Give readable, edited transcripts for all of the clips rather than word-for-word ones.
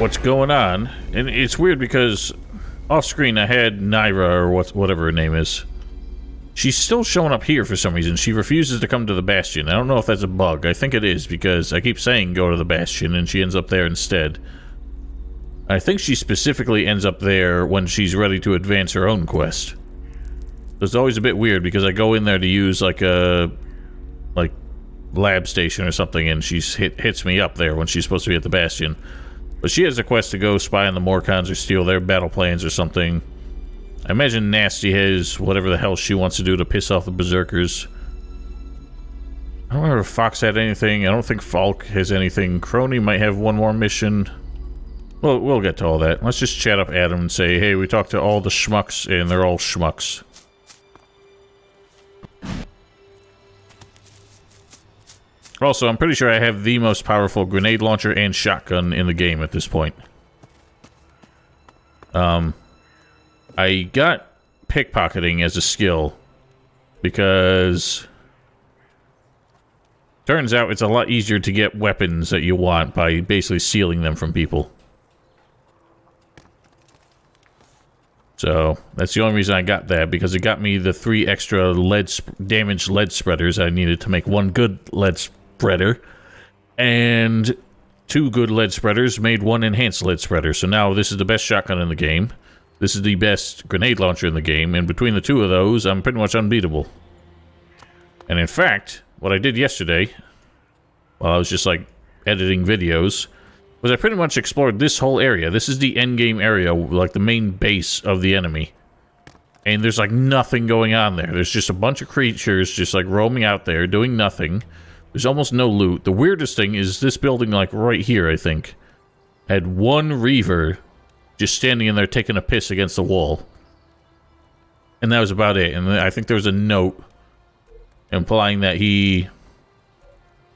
what's going on. And it's weird because off screen I had Nero, or whatever her name is. She's still showing up here for some reason. She refuses to come to the Bastion. I don't know if that's a bug. I think it is, because I keep saying go to the Bastion, and she ends up there instead. I think she specifically ends up there when she's ready to advance her own quest. It's always a bit weird, because I go in there to use, like, a... like, lab station or something, and she hits me up there when she's supposed to be at the Bastion. But she has a quest to go spy on the Morcons or steal their battle plans or something. I imagine Nasty has whatever the hell she wants to do to piss off the Berserkers. I don't remember if Fox had anything. I don't think Falk has anything. Crony might have one more mission. Well, we'll get to all that. Let's just chat up Adam and say, hey, we talked to all the schmucks, and they're all schmucks. Also, I'm pretty sure I have the most powerful grenade launcher and shotgun in the game at this point. I got pickpocketing as a skill because turns out it's a lot easier to get weapons that you want by basically stealing them from people. So that's the only reason I got that, because it got me the 3 extra damaged lead spreaders I needed to make 1 good lead spreader, and 2 good lead spreaders made 1 enhanced lead spreader. So now this is the best shotgun in the game. This is the best grenade launcher in the game, and between the 2 of those, I'm pretty much unbeatable. And in fact, what I did yesterday, while I was just, like, editing videos, was I pretty much explored this whole area. This is the endgame area, like the main base of the enemy. And there's, like, nothing going on there. There's just a bunch of creatures just, like, roaming out there, doing nothing. There's almost no loot. The weirdest thing is this building, like, right here, I think, had 1 Reaver just standing in there taking a piss against the wall. And that was about it. And I think there was a note implying that he,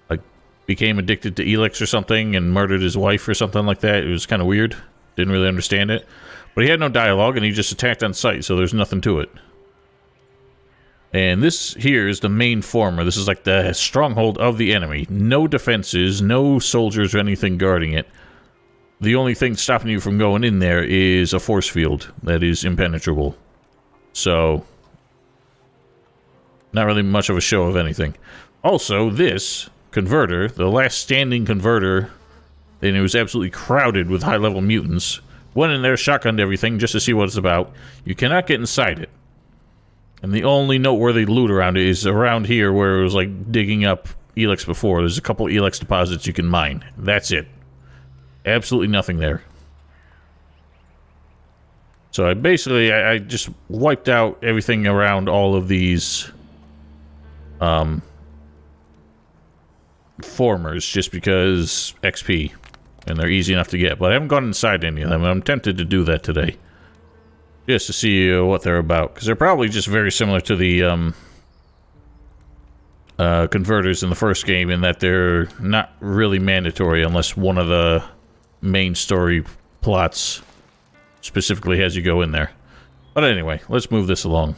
like, became addicted to ELEX or something and murdered his wife or something like that. It was kind of weird. Didn't really understand it. But he had no dialogue, and he just attacked on sight, so there's nothing to it. And this here is the main former. This is like the stronghold of the enemy. No defenses, no soldiers or anything guarding it. The only thing stopping you from going in there is a force field that is impenetrable. So, not really much of a show of anything. Also, this converter, the last standing converter, and it was absolutely crowded with high-level mutants, went in there, shotgunned everything just to see what it's about. You cannot get inside it. And the only noteworthy loot around it is around here where it was like digging up ELEX before. There's a couple ELEX deposits you can mine. That's it. Absolutely nothing there. So I basically, I just wiped out everything around all of these formers just because XP. And they're easy enough to get. But I haven't gone inside any of them, and I'm tempted to do that today. Just to see what they're about. Because they're probably just very similar to the converters in the first game, in that they're not really mandatory unless one of the main story plots specifically has you go in there. But anyway, let's move this along.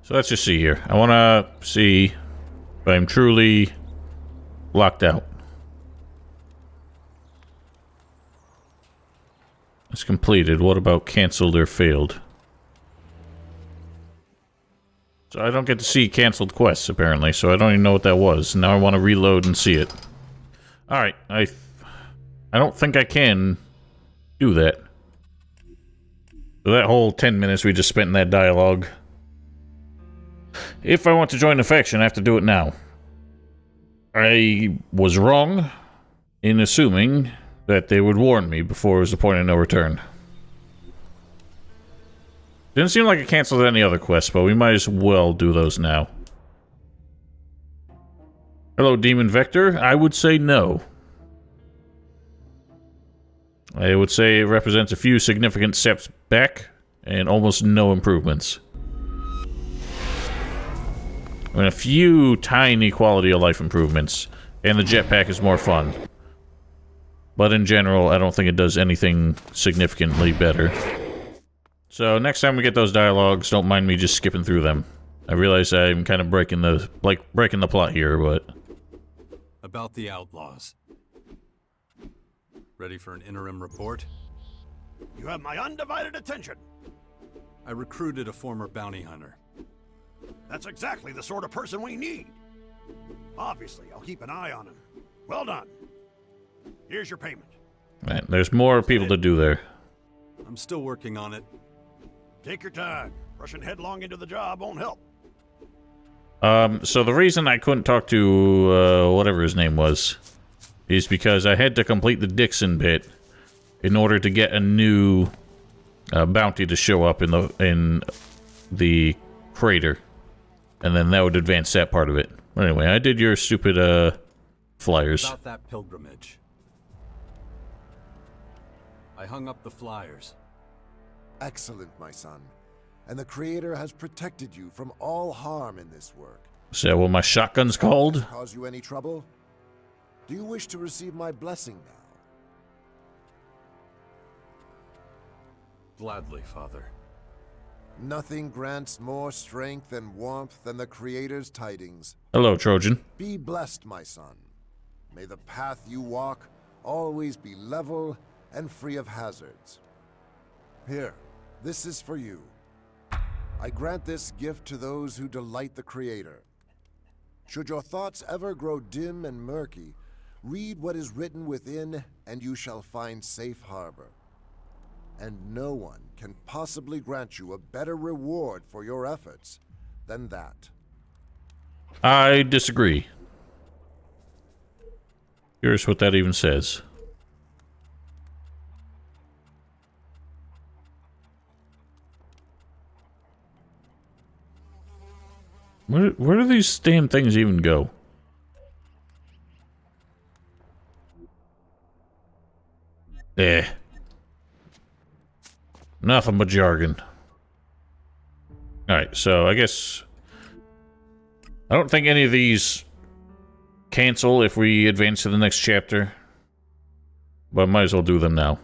So let's just see here. I want to see if I'm truly locked out. It's completed. What about canceled or failed? So I don't get to see canceled quests, apparently, so I don't even know what that was. Now I want to reload and see it. Alright, I don't think I can do that. So that whole 10 minutes we just spent in that dialogue. If I want to join the faction, I have to do it now. I was wrong in assuming that they would warn me before it was the point of no return. Didn't seem like it canceled any other quests, but we might as well do those now. Hello, Demon Vector. I would say no. I would say it represents a few significant steps back and almost no improvements. I mean, a few tiny quality of life improvements, and the jetpack is more fun. But in general, I don't think it does anything significantly better. So next time we get those dialogues, don't mind me just skipping through them. I realize I'm kind of breaking the plot here, but... About the outlaws. Ready for an interim report? You have my undivided attention. I recruited a former bounty hunter. That's exactly the sort of person we need. Obviously, I'll keep an eye on him. Well done. Here's your payment. Right, there's more people to do there. I'm still working on it. Take your time. Rushing headlong into the job won't help. So the reason I couldn't talk to, whatever his name was, is because I had to complete the Dixon bit in order to get a new bounty to show up in the crater. And then that would advance that part of it. Anyway, I did your stupid, flyers. About that pilgrimage. I hung up the flyers. Excellent, my son. And the Creator has protected you from all harm in this work. Is that what my shotgun's called? Cause you any trouble? Do you wish to receive my blessing now? Gladly, Father. Nothing grants more strength and warmth than the Creator's tidings. Hello, Trojan. Be blessed, my son. May the path you walk always be level and free of hazards. Here, this is for you. I grant this gift to those who delight the Creator. Should your thoughts ever grow dim and murky, read what is written within, and you shall find safe harbor. And no one can possibly grant you a better reward for your efforts than that. I disagree. Here's what that even says. Where do these damn things even go? Eh. Nothing but jargon. Alright, so I guess... I don't think any of these cancel if we advance to the next chapter. But I might as well do them now.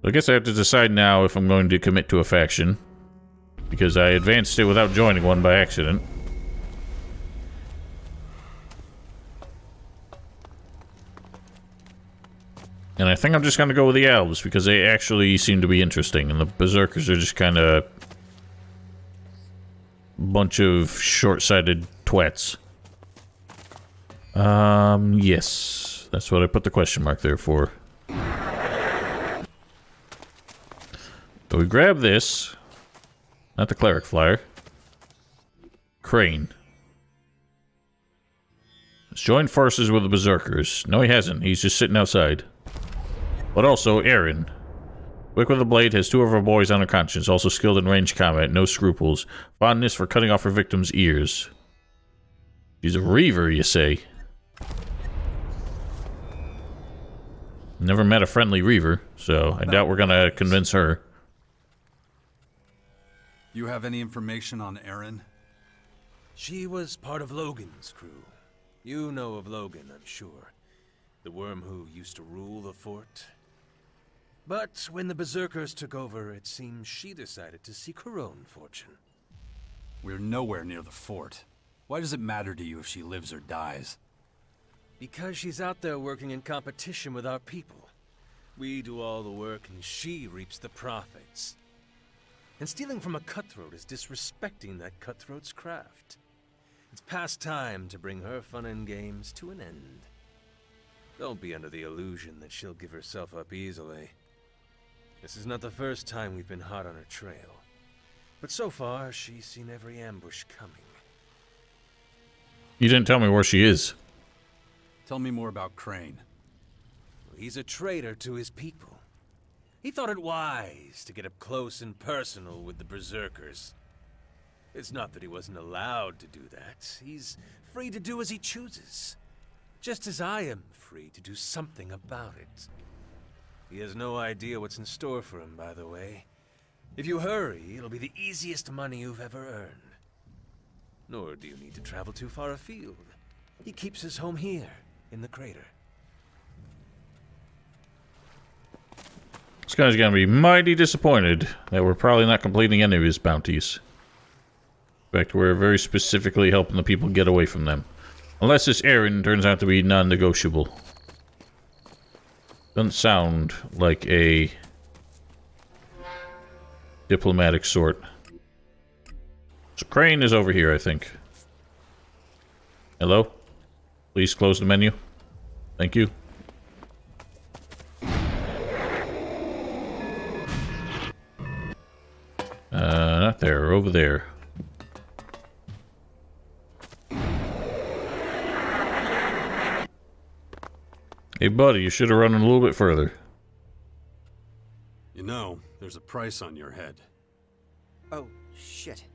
I guess I have to decide now if I'm going to commit to a faction. Because I advanced it without joining one by accident. And I think I'm just gonna go with the Albs, because they actually seem to be interesting, and the Berserkers are just kinda... bunch of short-sighted twats. Yes. That's what I put the question mark there for. So we grab this. Not the Cleric flyer. Crane. Let's join forces with the Berserkers. No, he hasn't. He's just sitting outside. But also, Aaron. Quick with the blade, has 2 of her boys on her conscience. Also skilled in ranged combat, no scruples. Fondness for cutting off her victim's ears. She's a reaver, you say? Never met a friendly reaver, so I doubt we're gonna convince her. You have any information on Erin? She was part of Logan's crew. You know of Logan, I'm sure. The worm who used to rule the fort. But when the Berserkers took over, it seems she decided to seek her own fortune. We're nowhere near the fort. Why does it matter to you if she lives or dies? Because she's out there working in competition with our people. We do all the work and she reaps the profits. And stealing from a cutthroat is disrespecting that cutthroat's craft. It's past time to bring her fun and games to an end. Don't be under the illusion that she'll give herself up easily. This is not the first time we've been hot on her trail. But so far, she's seen every ambush coming. You didn't tell me where she is. Tell me more about Crane. He's a traitor to his people. He thought it wise to get up close and personal with the Berserkers. It's not that he wasn't allowed to do that. He's free to do as he chooses. Just as I am free to do something about it. He has no idea what's in store for him, by the way. If you hurry, it'll be the easiest money you've ever earned. Nor do you need to travel too far afield. He keeps his home here, in the crater. This guy's gonna be mighty disappointed that we're probably not completing any of his bounties. In fact, we're very specifically helping the people get away from them. Unless this errand turns out to be non-negotiable. Doesn't sound like a diplomatic sort. So Crane is over here, I think. Hello? Please close the menu. Thank you. Not there, over there. Hey buddy, you should have run a little bit further. You know, there's a price on your head. Oh, shit.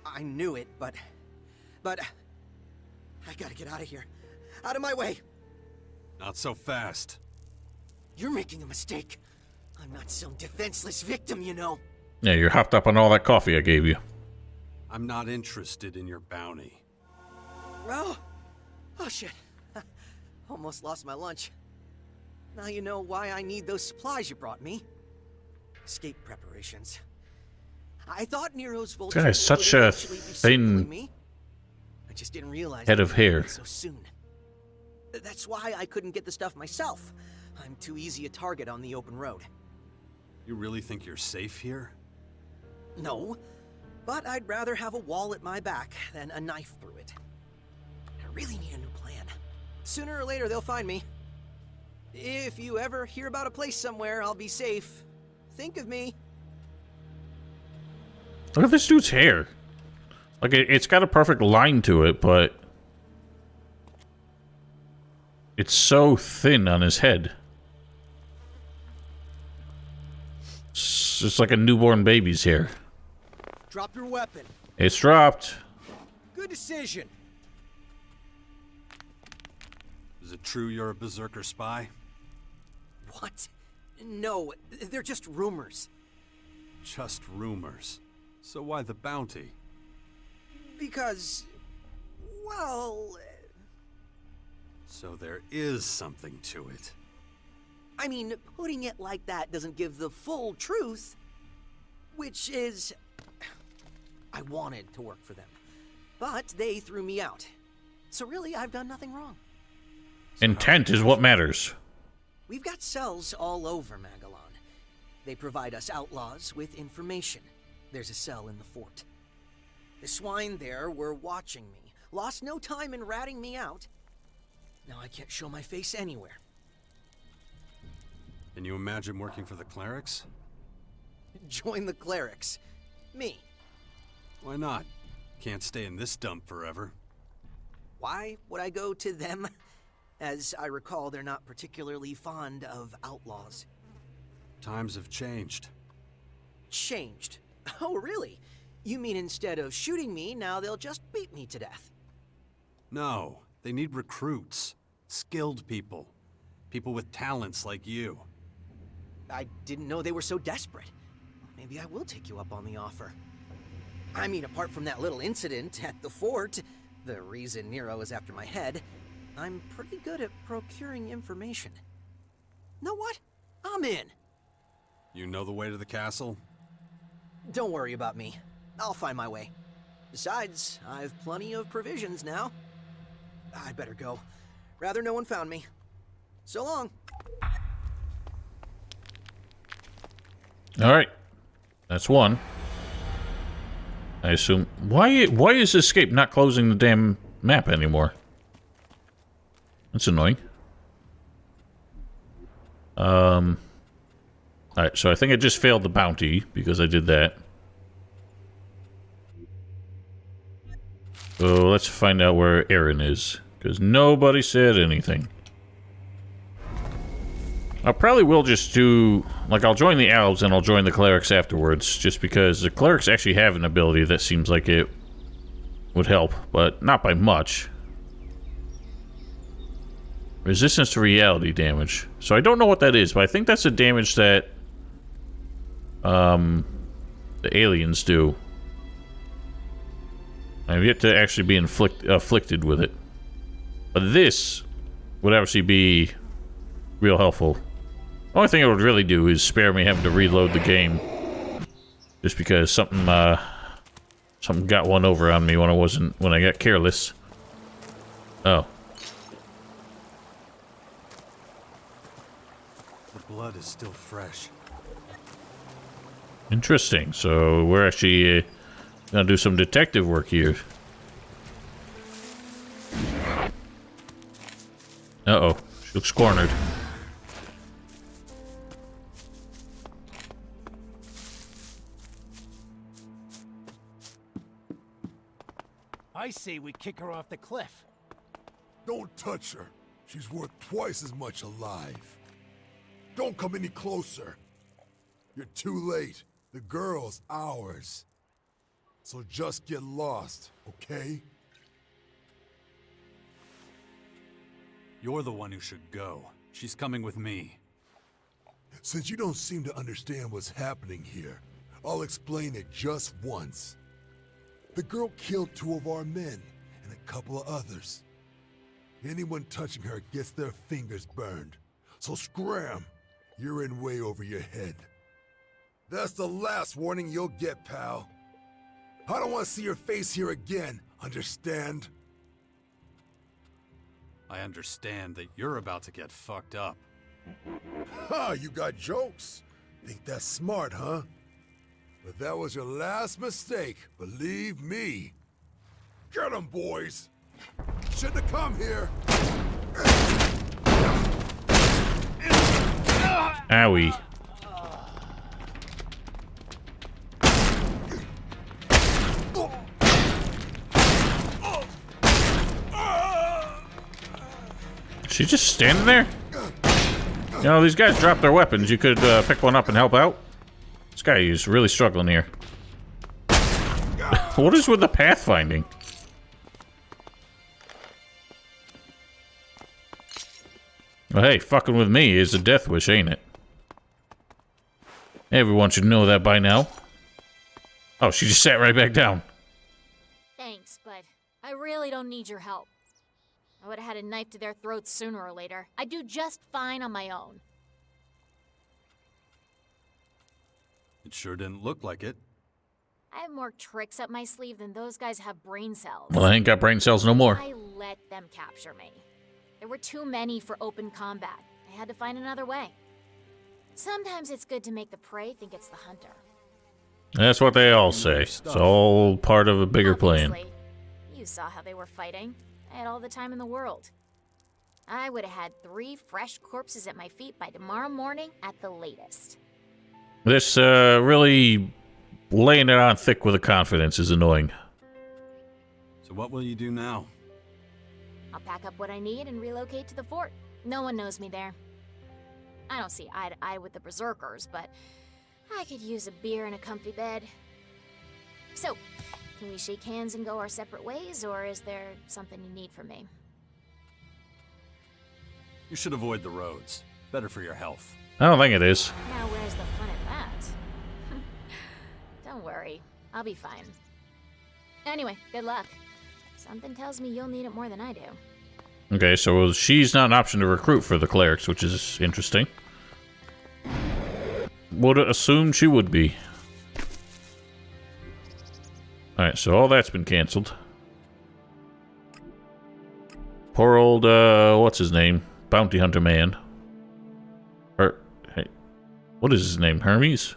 I knew it, but... I gotta get out of here. Out of my way! Not so fast. You're making a mistake. I'm not some defenseless victim, you know. Yeah, you're hopped up on all that coffee I gave you. I'm not interested in your bounty. Oh, shit. Almost lost my lunch. Now you know why I need those supplies you brought me. Escape preparations. I thought Nero's vulture This guy has such a thin me. I just didn't realize head of hair. So soon. That's why I couldn't get the stuff myself. I'm too easy a target on the open road. You really think you're safe here? No, but I'd rather have a wall at my back than a knife through it. I really need a new plan. Sooner or later, they'll find me. If you ever hear about a place somewhere I'll be safe, think of me. Look at this dude's hair. Like, it's got a perfect line to it, but... it's so thin on his head. It's just like a newborn baby's hair. Drop your weapon. It's dropped. Good decision. Is it true you're a berserker spy? What? No, they're just rumors. Just rumors. So why the bounty? Because, well... So there is something to it. I mean, putting it like that doesn't give the full truth. Which is... I wanted to work for them. But they threw me out. So really, I've done nothing wrong. Intent is what matters. We've got cells all over Magellan. They provide us outlaws with information. There's a cell in the fort. The swine there were watching me. Lost no time in ratting me out. Now I can't show my face anywhere. Can you imagine working for the Clerics? Join the Clerics. Me. Why not? Can't stay in this dump forever. Why would I go to them? As I recall, they're not particularly fond of outlaws. Times have changed. Changed? Oh, really? You mean instead of shooting me, now they'll just beat me to death? No, they need recruits. Skilled people. People with talents like you. I didn't know they were so desperate. Maybe I will take you up on the offer. I mean, apart from that little incident at the fort, the reason Nero is after my head, I'm pretty good at procuring information. Know what? I'm in. You know the way to the castle? Don't worry about me. I'll find my way. Besides, I've plenty of provisions now. I'd better go. Rather no one found me. So long. Alright. That's one. I assume... Why is Escape not closing the damn map anymore? That's annoying. Alright, so I think I just failed the bounty because I did that. So let's find out where Aaron is. Because nobody said anything. I probably will just do... Like, I'll join the Albs and I'll join the Clerics afterwards. Just because the Clerics actually have an ability that seems like it would help. But not by much. Resistance to reality damage. So I don't know what that is, but I think that's the damage that... the aliens do. I've yet to actually be afflicted with it. But this would obviously be real helpful. Only thing it would really do is spare me having to reload the game. Just because something got one over on me when I got careless. Oh. The blood is still fresh. Interesting. So we're actually gonna do some detective work here. Uh-oh. She looks cornered. I say we kick her off the cliff. Don't touch her. She's worth twice as much alive. Don't come any closer. You're too late. The girl's ours. So just get lost, okay? You're the one who should go. She's coming with me. Since you don't seem to understand what's happening here, I'll explain it just once. The girl killed 2 of our men, and a couple of others. Anyone touching her gets their fingers burned. So scram! You're in way over your head. That's the last warning you'll get, pal. I don't want to see your face here again, understand? I understand that you're about to get fucked up. Ha, you got jokes. Think that's smart, huh? But that was your last mistake, believe me. Get 'em, boys! Shouldn't have come here! Owie. She just standing there? You know, these guys drop their weapons. You could pick one up and help out. This guy is really struggling here. What is with the pathfinding? Well, hey, fucking with me is a death wish, ain't it? Everyone should know that by now. Oh, she just sat right back down. Thanks, but I really don't need your help. I would have had a knife to their throats sooner or later. I'd do just fine on my own. It sure didn't look like it. I have more tricks up my sleeve than those guys have brain cells. Well, I ain't got brain cells no more. I let them capture me. There were too many for open combat. I had to find another way. Sometimes it's good to make the prey think it's the hunter. That's what they all say. It's all part of a bigger plan. Obviously, you saw how they were fighting. I had all the time in the world. I would have had 3 fresh corpses at my feet by tomorrow morning at the latest. This really laying it on thick with a confidence is annoying. So what will you do now? I'll pack up what I need and relocate to the fort. No one knows me there. I don't see eye to eye with the berserkers, but I could use a beer and a comfy bed. So, can we shake hands and go our separate ways, or is there something you need from me? You should avoid the roads. Better for your health. I don't think it is. Now where's the fun in that? Don't worry, I'll be fine. Anyway, good luck. Something tells me you'll need it more than I do. Okay, so she's not an option to recruit for the Clerics, which is interesting. Would assume she would be. Alright, so all that's been cancelled. Poor old, what's his name? Bounty Hunter Man. Hey, what is his name? Hermes?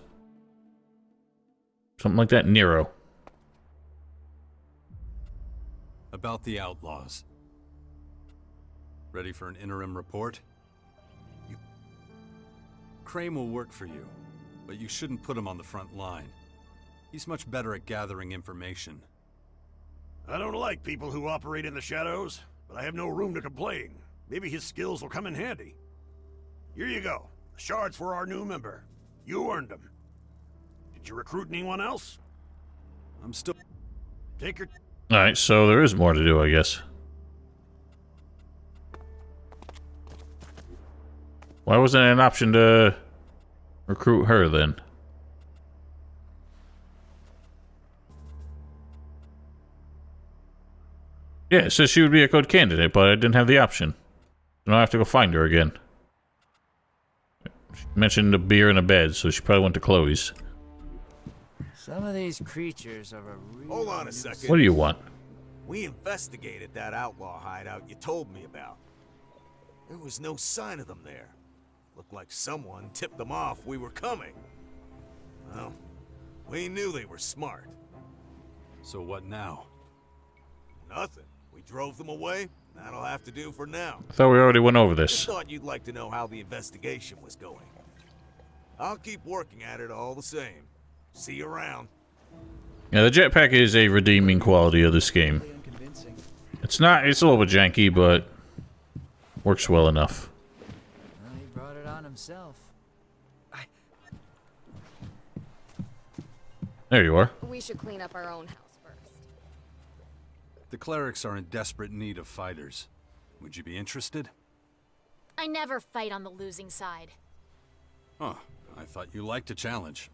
Something like that? Nero. About the outlaws. Ready for an interim report? Crane will work for you, but you shouldn't put him on the front line. He's much better at gathering information. I don't like people who operate in the shadows, but I have no room to complain. Maybe his skills will come in handy. Here you go. The shards for our new member. You earned them. Did you recruit anyone else? I'm still... Take your... Alright, so there is more to do, I guess. Why wasn't it an option to recruit her, then? Yeah, it says she would be a good candidate, but I didn't have the option. Now I have to go find her again. She mentioned a beer and a bed, so she probably went to Chloe's. Some of these creatures are a real... Hold on a second. What do you want? We investigated that outlaw hideout you told me about. There was no sign of them there. Looked like someone tipped them off we were coming. Well, we knew they were smart. So what now? Nothing. We drove them away. That'll have to do for now. I thought we already went over Just this. thought you'd like to know how the investigation was going. I'll keep working at it all the same. See you around. Yeah, the jetpack is a redeeming quality of this game. It's not, it's a little bit janky, but works well enough. Well, he brought it on himself. There you are. We should clean up our own house first. The Clerics are in desperate need of fighters. Would you be interested? I never fight on the losing side. Huh. I thought you liked a challenge.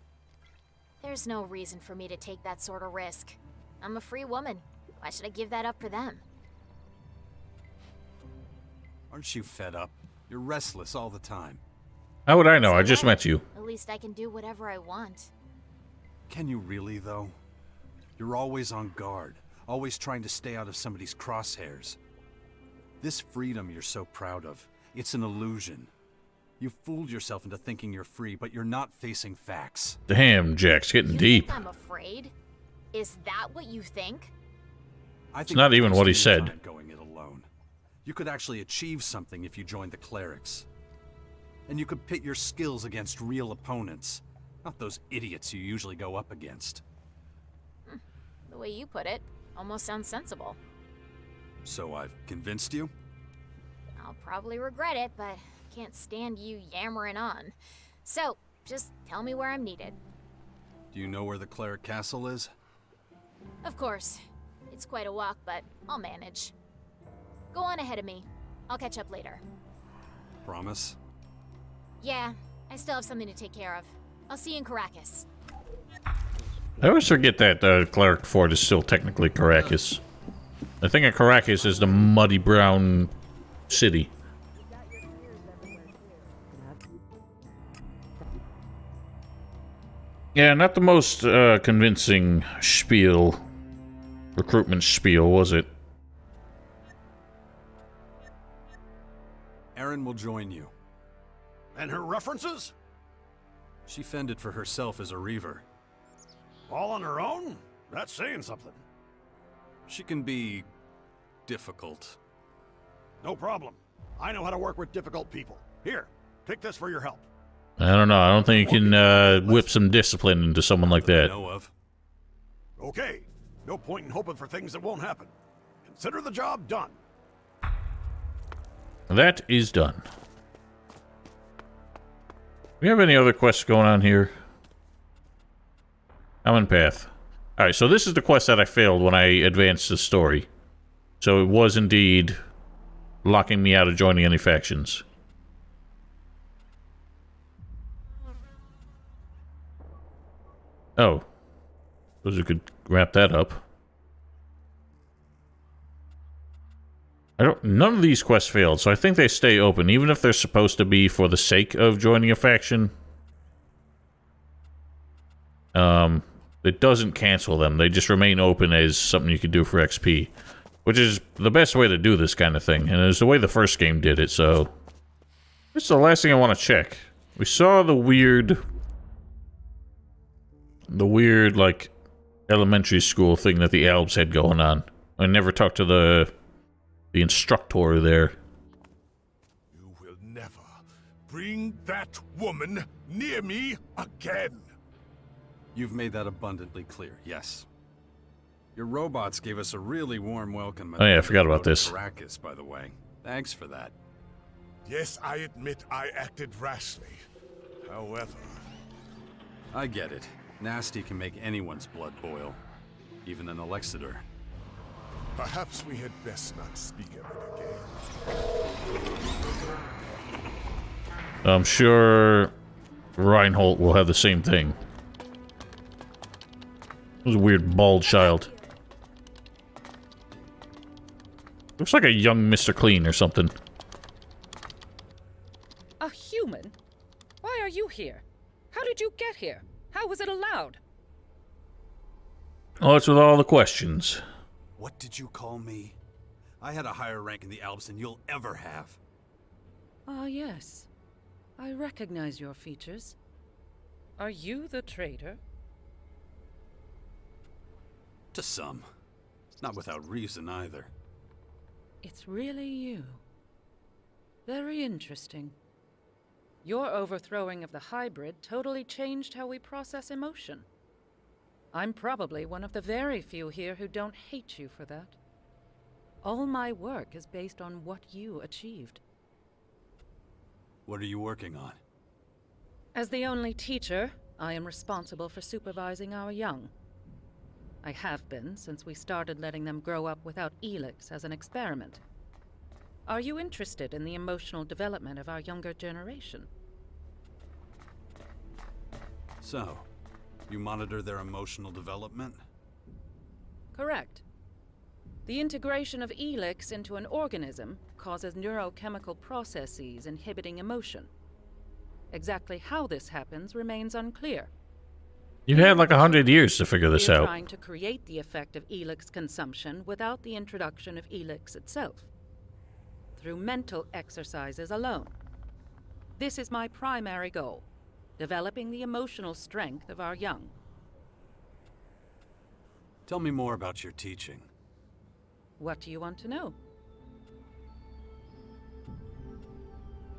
There's no reason for me to take that sort of risk. I'm a free woman. Why should I give that up for them? Aren't you fed up? You're restless all the time. How would I know? So I just what? met you. At least I can do whatever I want. Can you really, though? You're always on guard, always trying to stay out of somebody's crosshairs. This freedom you're so proud of, it's an illusion. You've fooled yourself into thinking you're free, but you're not facing facts. Damn, Jack's getting You deep. think I'm afraid? Is that what you think? I think not you're even what he wasting your said. time going it alone. You could actually achieve something if you joined the Clerics. And you could pit your skills against real opponents, not those idiots you usually go up against. The way you put it, almost sounds sensible. So I've convinced you? I'll probably regret it, but I can't stand you yammering on. So, just tell me where I'm needed. Do you know where the Cleric Castle is? Of course. It's quite a walk, but I'll manage. Go on ahead of me. I'll catch up later. Promise? Yeah, I still have something to take care of. I'll see you in Caracas. I always forget that Cleric Fort is still technically Caracas. I think Caracas is the muddy brown city. Yeah, not the most convincing spiel, recruitment spiel, was it? Erin will join you. And her references? She fended for herself as a Reaver. All on her own? That's saying something. She can be difficult. No problem. I know how to work with difficult people. Here, take this for your help. I don't know. I don't think you can whip some discipline into someone like that. Know of. Okay. No point in hoping for things that won't happen. Consider the job done. That is done. Do we have any other quests going on here? Common path. Alright, so this is the quest that I failed when I advanced the story. So it was indeed locking me out of joining any factions. Oh. Suppose we could wrap that up. None of these quests failed, so I think they stay open, even if they're supposed to be for the sake of joining a faction. It doesn't cancel them. They just remain open as something you can do for XP. Which is the best way to do this kind of thing, and it's the way the first game did it, so... This is the last thing I want to check. We saw the weird, like, elementary school thing that the Albs had going on. I never talked to the instructor there. You will never bring that woman near me again. You've made that abundantly clear, yes. Your robots gave us a really warm welcome. Oh yeah, I forgot about this. Caracas, by the way. Thanks for that. Yes, I admit I acted rashly. However... I get it. Nasty can make anyone's blood boil. Even an Alexander. Perhaps we had best not speak of it again. I'm sure Reinhold will have the same thing. It was a weird bald child. Looks like a young Mr. Clean or something. A human? Why are you here? How did you get here? How was it allowed? Oh, it's with all the questions. What did you call me? I had a higher rank in the Albs than you'll ever have. Ah, yes. I recognize your features. Are you the traitor? To some. Not without reason, either. It's really you. Very interesting. Your overthrowing of the hybrid totally changed how we process emotion. I'm probably one of the very few here who don't hate you for that. All my work is based on what you achieved. What are you working on? As the only teacher, I am responsible for supervising our young. I have been since we started letting them grow up without ELEX as an experiment. Are you interested in the emotional development of our younger generation? So, you monitor their emotional development? Correct. The integration of ELEX into an organism causes neurochemical processes inhibiting emotion. Exactly how this happens remains unclear. You've had like 100 years to figure this We're out. trying to create the effect of ELEX consumption without the introduction of ELEX itself, through mental exercises alone. This is my primary goal, developing the emotional strength of our young. Tell me more about your teaching. What do you want to know?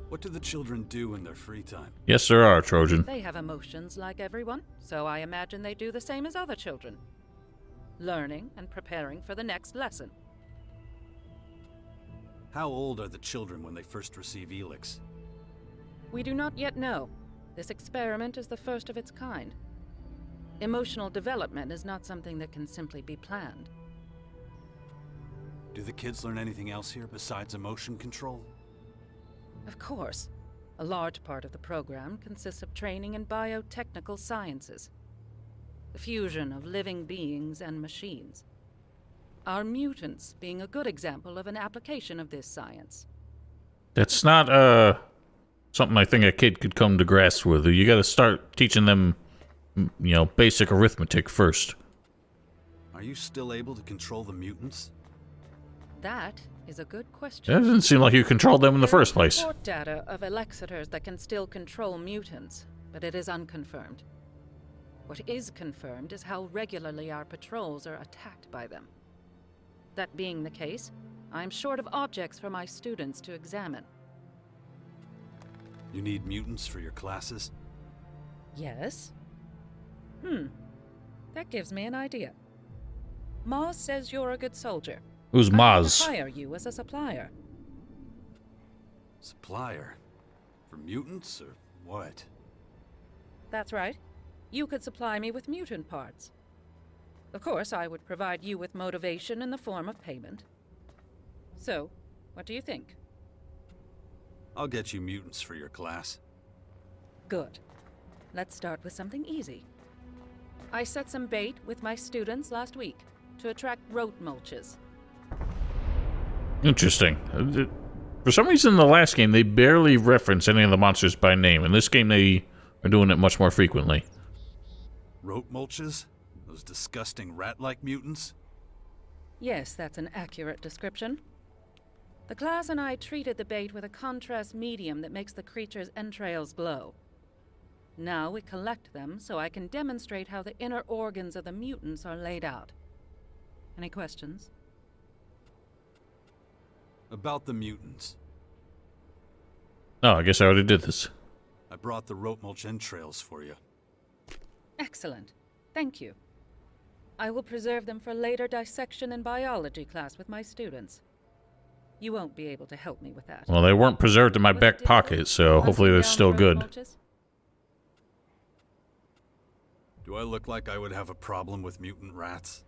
What do the children do in their free time? Yes, there are, Trojan. They have emotions like everyone, so I imagine they do the same as other children. Learning and preparing for the next lesson. How old are the children when they first receive ELEX? We do not yet know. This experiment is the first of its kind. Emotional development is not something that can simply be planned. Do the kids learn anything else here besides emotion control? Of course. A large part of the program consists of training in biotechnical sciences. The fusion of living beings and machines. Our mutants being a good example of an application of this science. That's not, something I think a kid could come to grasp with. You gotta start teaching them, basic arithmetic first. Are you still able to control the mutants? That is a good question. It doesn't seem like you controlled them in the first place. There is report data of elexitors that can still control mutants, but it is unconfirmed. What is confirmed is how regularly our patrols are attacked by them. That being the case, I'm short of objects for my students to examine. You need mutants for your classes? Yes? That gives me an idea. Maz says you're a good soldier. Who's I'm going to Maz? hire you as a supplier. Supplier? For mutants, or what? That's right. You could supply me with mutant parts. Of course, I would provide you with motivation in the form of payment. So, what do you think? I'll get you mutants for your class. Good. Let's start with something easy. I set some bait with my students last week to attract rote mulches. Interesting. For some reason, in the last game, they barely reference any of the monsters by name. In this game, they are doing it much more frequently. Rote mulches? Those disgusting rat-like mutants? Yes, that's an accurate description. The class and I treated the bait with a contrast medium that makes the creature's entrails glow. Now we collect them so I can demonstrate how the inner organs of the mutants are laid out. Any questions? About the mutants. Oh, I guess I already did this. I brought the rote mulch entrails for you. Excellent. Thank you. I will preserve them for later dissection in biology class with my students. You won't be able to help me with that. Well, they weren't preserved in my back pocket, so hopefully they're still good. Mulches? Do I look like I would have a problem with mutant rats?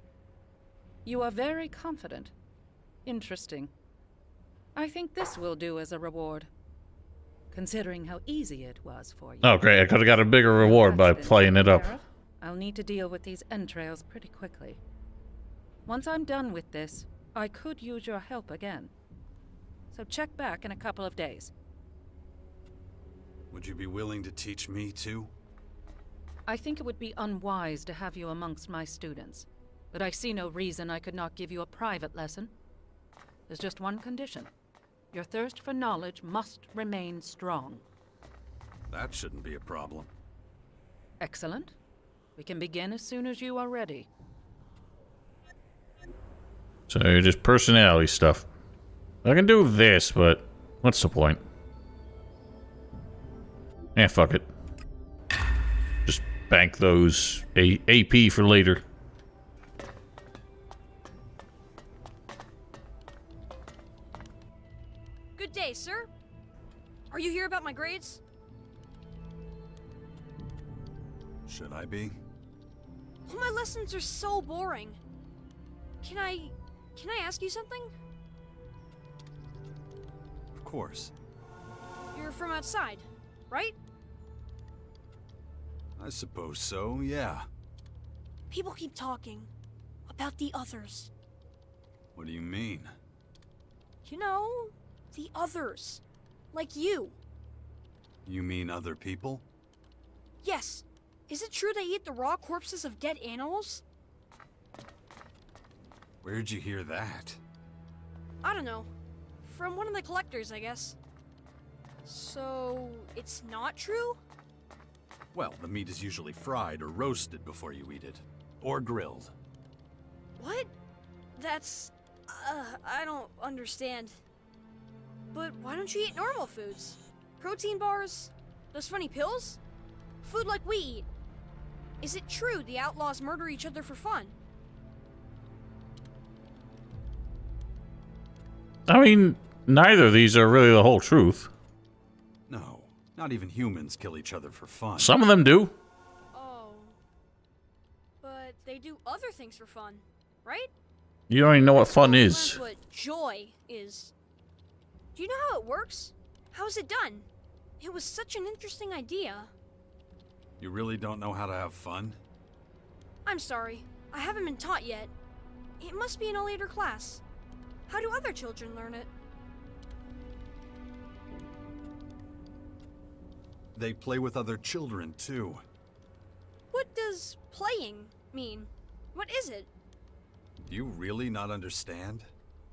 You are very confident. Interesting. I think this will do as a reward, considering how easy it was for you. Oh, great. I could have got a bigger reward by playing it up. I'll need to deal with these entrails pretty quickly. Once I'm done with this, I could use your help again. So check back in a couple of days. Would you be willing to teach me too? I think it would be unwise to have you amongst my students, but I see no reason I could not give you a private lesson. There's just one condition. Your thirst for knowledge must remain strong. That shouldn't be a problem. Excellent. We can begin as soon as you are ready. So just personality stuff. I can do this, but what's the point? Eh, fuck it. Just bank those AP for later. Good day, sir. Are you here about my grades? Should I be? All my lessons are so boring. Can I ask you something? Of course. You're from outside, right? I suppose so, yeah. People keep talking about the others. What do you mean? You know, the others. Like you. You mean other people? Yes. Is it true they eat the raw corpses of dead animals? Where'd you hear that? I don't know. From one of the collectors, I guess. So, it's not true? Well, the meat is usually fried or roasted before you eat it. Or grilled. What? That's... I don't understand. But why don't you eat normal foods? Protein bars? Those funny pills? Food like we eat. Is it true the outlaws murder each other for fun? I mean, neither of these are really the whole truth. No, not even humans kill each other for fun. Some of them do. Oh. But they do other things for fun, right? You don't even know what fun is. That's what joy is. Do you know how it works? How is it done? It was such an interesting idea. You really don't know how to have fun? I'm sorry. I haven't been taught yet. It must be in a later class. How do other children learn it? They play with other children, too. What does playing mean? What is it? Do you really not understand?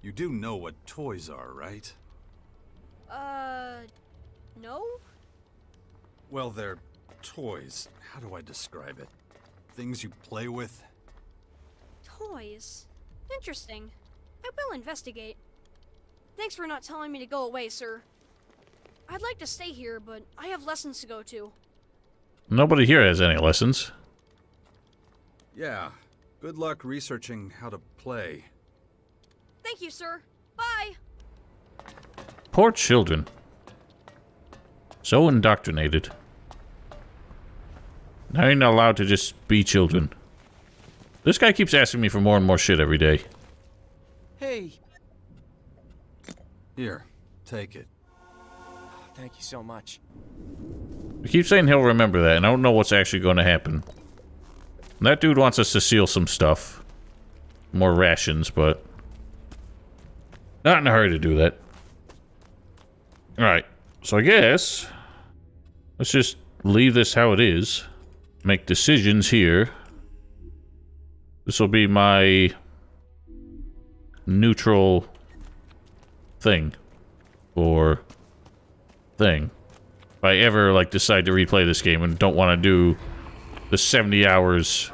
You do know what toys are, right? No? Well, they're toys. How do I describe it? Things you play with? Toys? Interesting. I will investigate. Thanks for not telling me to go away, sir. I'd like to stay here, but I have lessons to go to. Nobody here has any lessons. Yeah. Good luck researching how to play. Thank you, sir. Bye! Poor children. So indoctrinated. Now you're not allowed to just be children. This guy keeps asking me for more and more shit every day. Hey. Here, take it. Thank you so much. He keeps saying he'll remember that, and I don't know what's actually going to happen. That dude wants us to steal some stuff. More rations, but... not in a hurry to do that. Alright, so I guess... let's just leave this how it is. Make decisions here. This will be my... neutral... thing. Or... thing. If I ever, like, decide to replay this game and don't want to do the 70 hours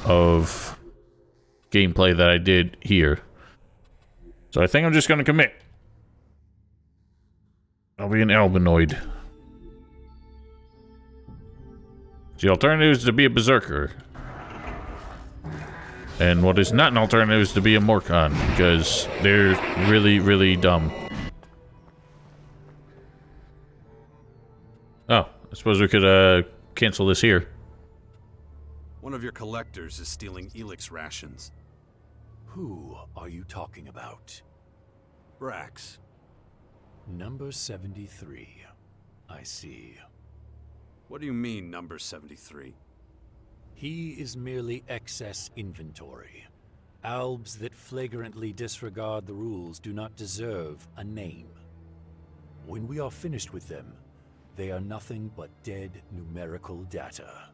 of gameplay that I did here. So I think I'm just going to commit. I'll be an albinoid. The alternative is to be a berserker. And what is not an alternative is to be a Morcon, because they're really, really dumb. Oh, I suppose we could, cancel this here. One of your collectors is stealing ELEX rations. Who are you talking about? Brax. Number 73. I see. What do you mean, number 73? He is merely excess inventory. Albs that flagrantly disregard the rules do not deserve a name. When we are finished with them, They are nothing but dead numerical data.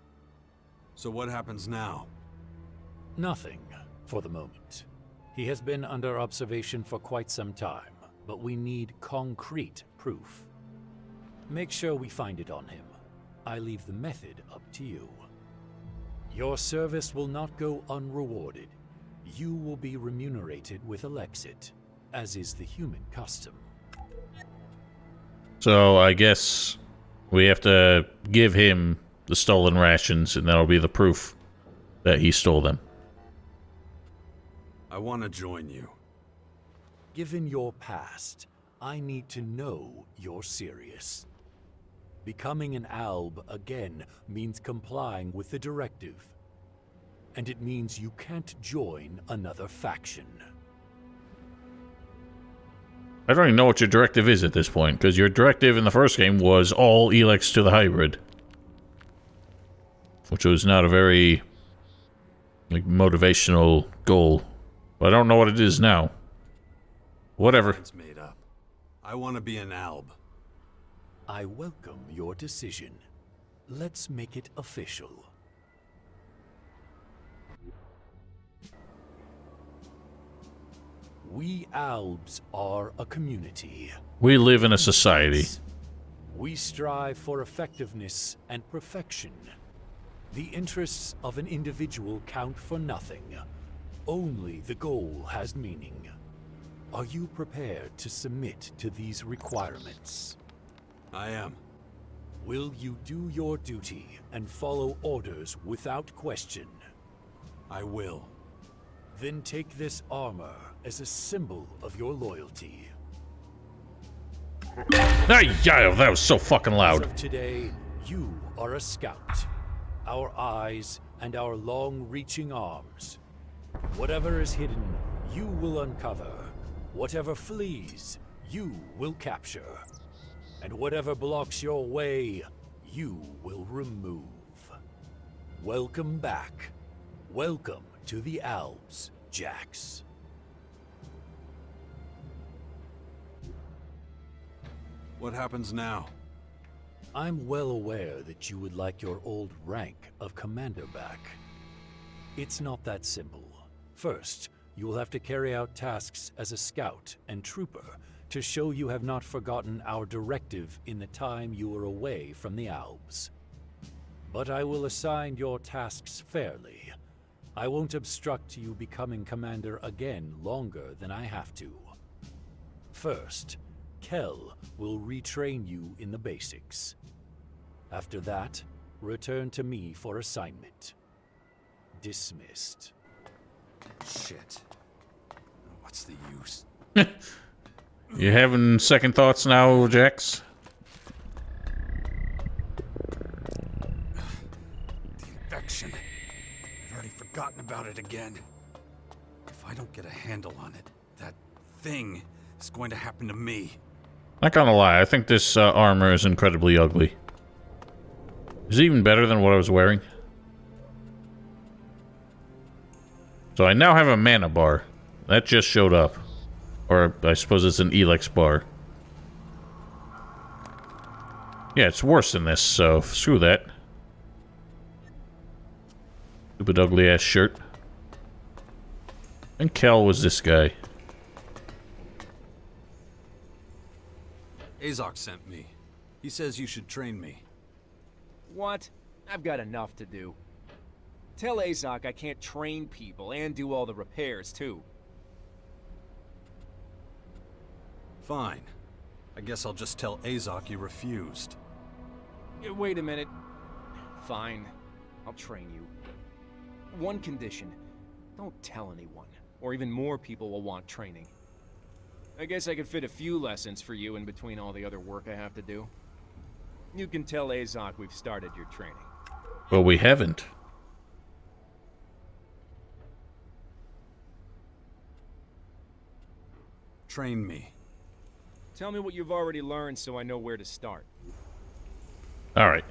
So what happens now? Nothing, for the moment. He has been under observation for quite some time, but we need concrete proof. Make sure we find it on him. I leave the method up to you. Your service will not go unrewarded. You will be remunerated with Elexit, as is the human custom. So I guess we have to give him the stolen rations, and that'll be the proof that he stole them. I want to join you. Given your past, I need to know you're serious. Becoming an Alb again means complying with the directive. And it means you can't join another faction. I don't even know what your directive is at this point, because your directive in the first game was all ELEX to the hybrid. Which was not a very, motivational goal. But I don't know what it is now. Whatever. It's made up. I want to be an Alb. I welcome your decision. Let's make it official. We Albs are a community. We live in a society. We strive for effectiveness and perfection. The interests of an individual count for nothing. Only the goal has meaning. Are you prepared to submit to these requirements? I am. Will you do your duty and follow orders without question? I will. Then take this armor as a symbol of your loyalty. Hey, yeah, that was so fucking loud. As of today, you are a scout. Our eyes and our long-reaching arms. Whatever is hidden, you will uncover. Whatever flees, you will capture. And whatever blocks your way, you will remove. Welcome back. Welcome to the Albs, Jax. What happens now? I'm well aware that you would like your old rank of commander back. It's not that simple. First, you will have to carry out tasks as a scout and trooper to show you have not forgotten our directive in the time you were away from the Albs. But I will assign your tasks fairly. I won't obstruct you becoming commander again longer than I have to. First, Kel will retrain you in the basics. After that, return to me for assignment. Dismissed. Shit. What's the use? You having second thoughts now, Jax? The infection. I'd already forgotten about it again. If I don't get a handle on it, that thing is going to happen to me. Not gonna lie, I think this armor is incredibly ugly. Is it even better than what I was wearing? So I now have a mana bar. That just showed up. Or I suppose it's an ELEX bar. Yeah, it's worse than this, so screw that. Stupid ugly ass shirt. And Kel was this guy. Azok sent me. He says you should train me. What? I've got enough to do. Tell Azok I can't train people and do all the repairs, too. Fine. I guess I'll just tell Azok you refused. Wait a minute. Fine. I'll train you. One condition. Don't tell anyone, or even more people will want training. I guess I could fit a few lessons for you in between all the other work I have to do. You can tell Azok we've started your training. Well, we haven't. Train me. Tell me what you've already learned so I know where to start. Alright.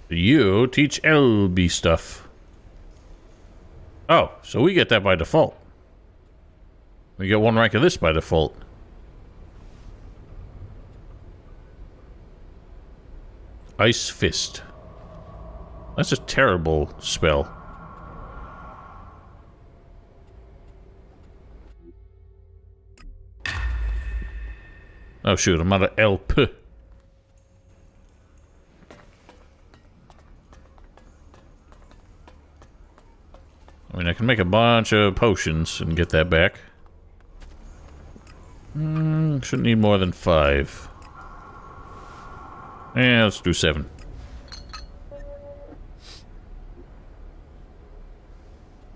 You teach LB stuff. Oh, so we get that by default. We get one rank of this by default. Ice Fist. That's a terrible spell. Oh shoot, I'm out of LP. I mean, I can make a bunch of potions and get that back. Shouldn't need more than 5. Yeah, let's do 7.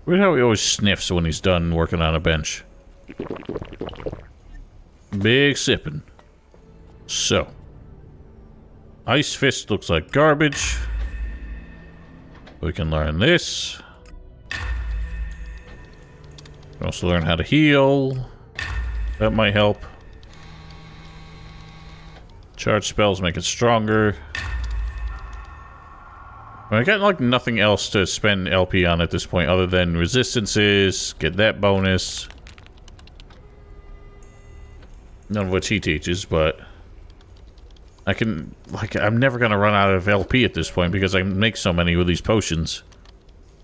Weird how he always sniffs when he's done working on a bench. Big sipping. So. Ice Fist looks like garbage. We can learn this. We can also learn how to heal. That might help. Charge spells make it stronger. I got like nothing else to spend LP on at this point other than resistances, get that bonus. None of which he teaches, but I can, like, I'm never gonna run out of LP at this point because I make so many with these potions.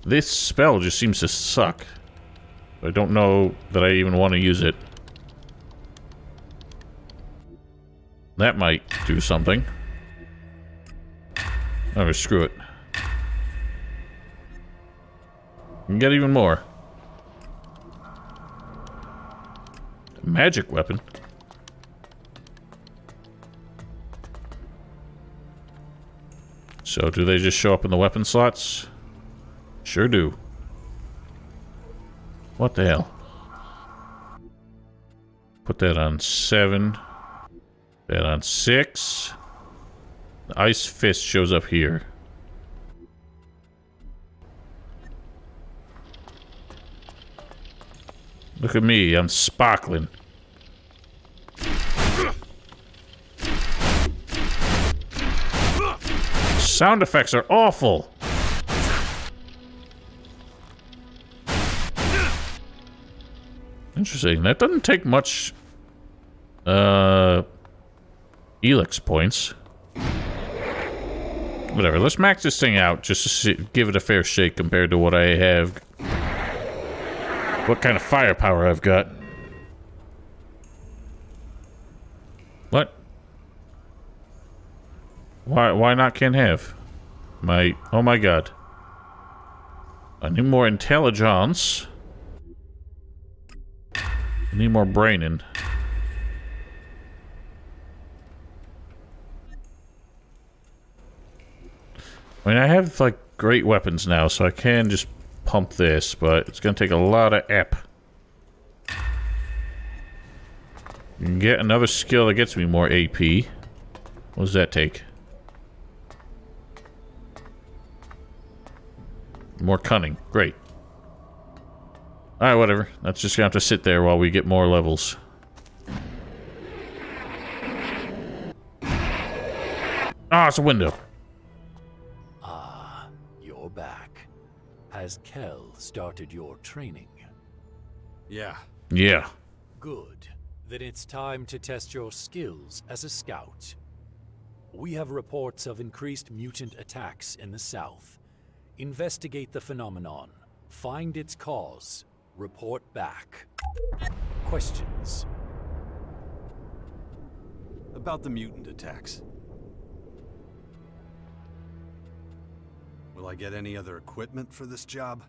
This spell just seems to suck. I don't know that I even want to use it. That might do something. Oh, screw it. Can get even more. Magic weapon. So, do they just show up in the weapon slots? Sure do. What the hell? Put that on 7. That on 6. The Ice Fist shows up here. Look at me, I'm sparkling. Sound effects are awful. Interesting. That doesn't take much ELEX points. Whatever, let's max this thing out just to see, give it a fair shake compared to what I have. What kind of firepower I've got. What? Why not can have? Oh my god. I need more intelligence. I need more braining. I mean, I have, like, great weapons now, so I can just pump this, but it's gonna take a lot of ep. Get another skill that gets me more AP. What does that take? More cunning. Great. Alright, whatever. That's just gonna have to sit there while we get more levels. Ah, it's a window. Ah, you're back. Has Kel started your training? Yeah. Yeah. Good. Then it's time to test your skills as a scout. We have reports of increased mutant attacks in the south. Investigate the phenomenon. Find its cause. Report back. Questions? About the mutant attacks. Will I get any other equipment for this job?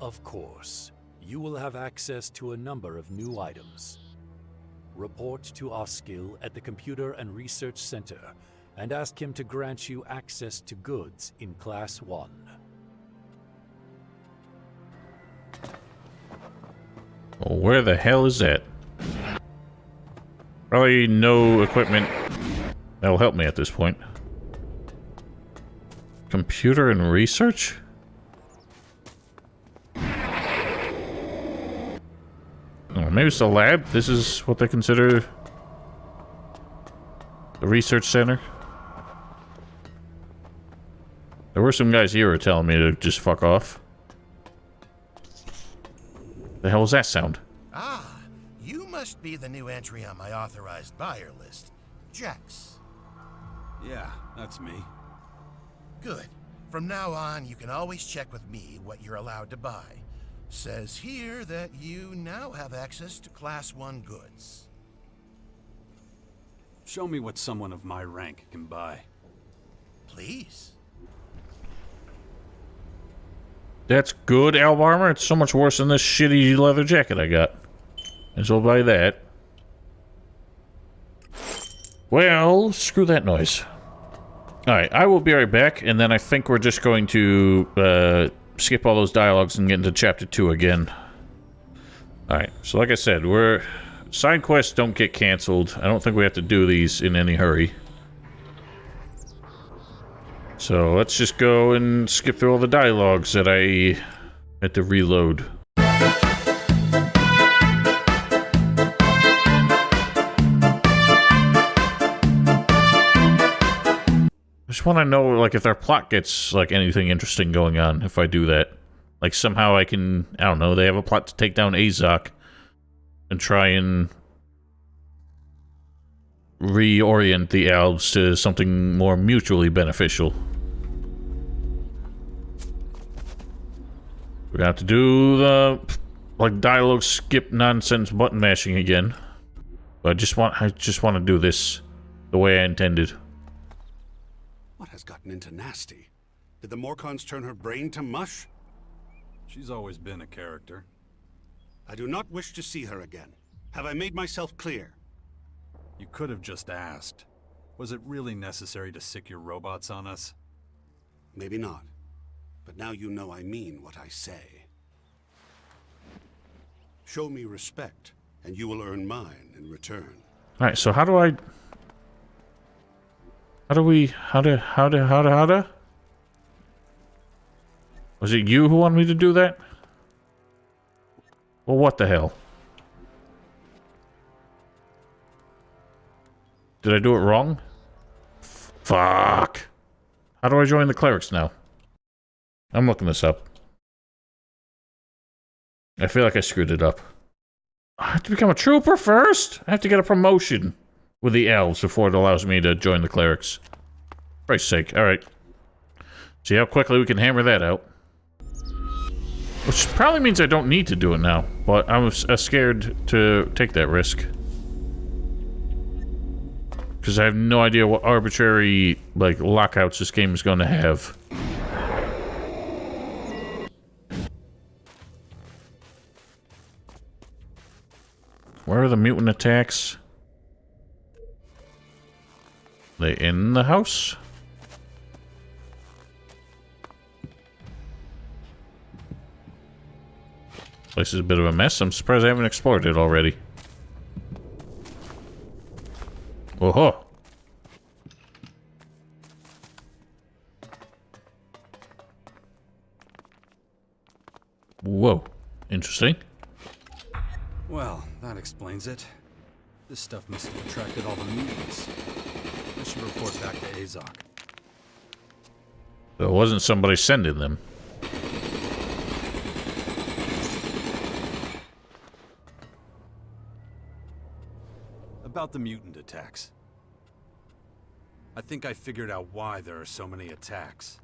Of course. You will have access to a number of new items. Report to Oskill at the Computer and Research Center and ask him to grant you access to goods in Class 1. Well, where the hell is that? Probably no equipment that'll help me at this point. Computer and Research? Oh, maybe it's the lab? This is what they consider the research center? There were some guys here who were telling me to just fuck off. The hell was that sound? Ah, you must be the new entry on my authorized buyer list, Jax. Yeah, that's me. Good. From now on, you can always check with me what you're allowed to buy. Says here that you now have access to Class 1 goods. Show me what someone of my rank can buy. Please. That's good alb armor. It's so much worse than this shitty leather jacket I got. And so I'll buy that. Well, screw that noise. Alright, I will be right back, and then I think we're just going to skip all those dialogues and get into Chapter 2 again. Alright, so like I said, side quests don't get cancelled. I don't think we have to do these in any hurry. So let's just go and skip through all the dialogues that I had to reload. I just want to know, like, if their plot gets, like, anything interesting going on if I do that. Like, somehow I can, I don't know, they have a plot to take down Azok and try and reorient the Albs to something more mutually beneficial. We're gonna have to do the, like, dialogue skip nonsense button mashing again. But I just want to do this the way I intended. What has gotten into Nasty? Did the Morcons turn her brain to mush? She's always been a character. I do not wish to see her again. Have I made myself clear? You could have just asked. Was it really necessary to sick your robots on us? Maybe not. But now you know I mean what I say. Show me respect, and you will earn mine in return. Alright, so how do... Was it you who wanted me to do that? Well, what the hell? Did I do it wrong? Fuck. How do I join the Clerics now? I'm looking this up. I feel like I screwed it up. I have to become a trooper first? I have to get a promotion with the Elves before it allows me to join the Clerics. For Christ's sake. Alright. See how quickly we can hammer that out. Which probably means I don't need to do it now, but I was scared to take that risk. Because I have no idea what arbitrary, like, lockouts this game is going to have. Where are the mutant attacks? They in the house? Place is a bit of a mess. I'm surprised I haven't explored it already. Oh-ho! Whoa. Interesting. Well, that explains it. This stuff must have attracted all the mutants. I should report back to Azok. There wasn't somebody sending them. About the mutant attacks. I think I figured out why there are so many attacks.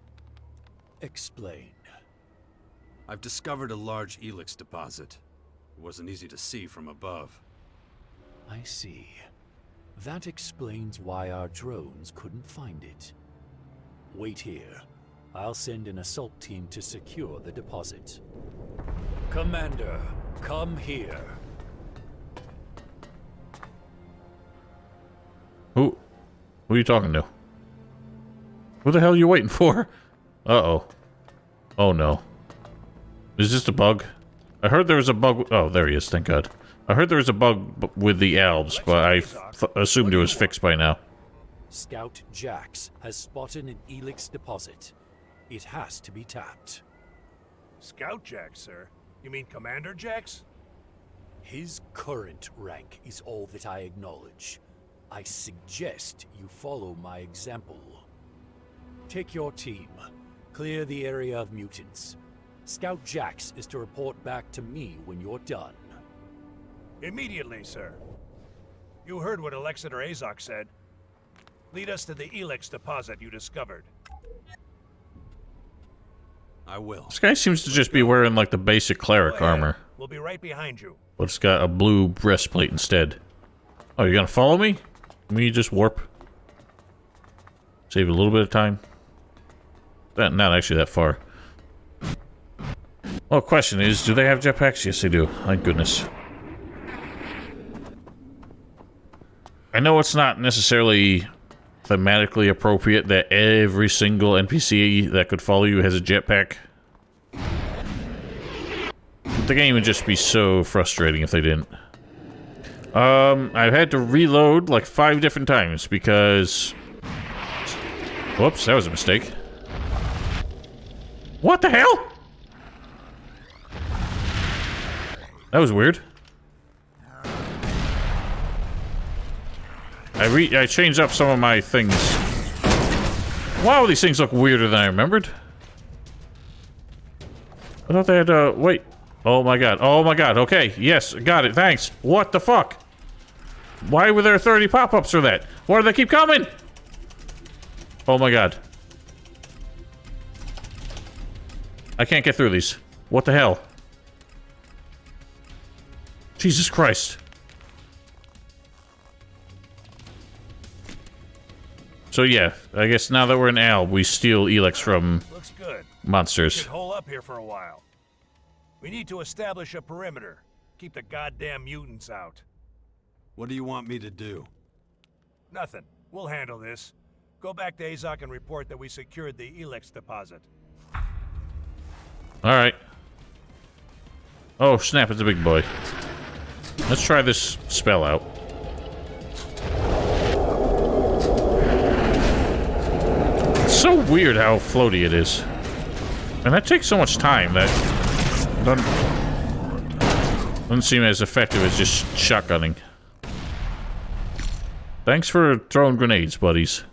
Explain. I've discovered a large ELEX deposit. It wasn't easy to see from above. I see. That explains why our drones couldn't find it. Wait here. I'll send an assault team to secure the deposit. Commander, come here. Who are you talking to? Who the hell are you waiting for? Uh-oh. Oh no. Is this a bug? I heard there was a bug. Oh, there he is, thank God. I heard there was a bug with the Albs, but I assumed it was fixed by now. Scout Jax has spotted an ELEX deposit. It has to be tapped. Scout Jax, sir? You mean Commander Jax? His current rank is all that I acknowledge. I suggest you follow my example. Take your team. Clear the area of mutants. Scout Jax is to report back to me when you're done. Immediately, sir. You heard what Alexander Azok said. Lead us to the ELEX deposit you discovered. I will. This guy seems to just be wearing, like, the basic cleric armor. We'll be right behind you. But it's got a blue breastplate instead. Oh, you're gonna follow me? Can we just warp? Save a little bit of time. Not actually that far. Well, question is, do they have jetpacks? Yes, they do. Thank goodness. I know it's not necessarily thematically appropriate that every single NPC that could follow you has a jetpack. The game would just be so frustrating if they didn't. I've had to reload like 5 different times because... Whoops, that was a mistake. What the hell? That was weird. I changed up some of my things. Wow, these things look weirder than I remembered. I thought they had, wait. Oh my god, okay, yes, got it, thanks. What the fuck? Why were there 30 pop-ups for that? Why do they keep coming? Oh my god. I can't get through these. What the hell? Jesus Christ. So yeah, I guess now that we're in Alb, we steal ELEX from Looks good. monsters. We should hole up here for a while. We need to establish a perimeter. Keep the goddamn mutants out. What do you want me to do? Nothing. We'll handle this. Go back to Azok and report that we secured the ELEX deposit. Alright. Oh snap, it's a big boy. Let's try this spell out. It's so weird how floaty it is. And that takes so much time that doesn't seem as effective as just shotgunning. Thanks for throwing grenades, buddies.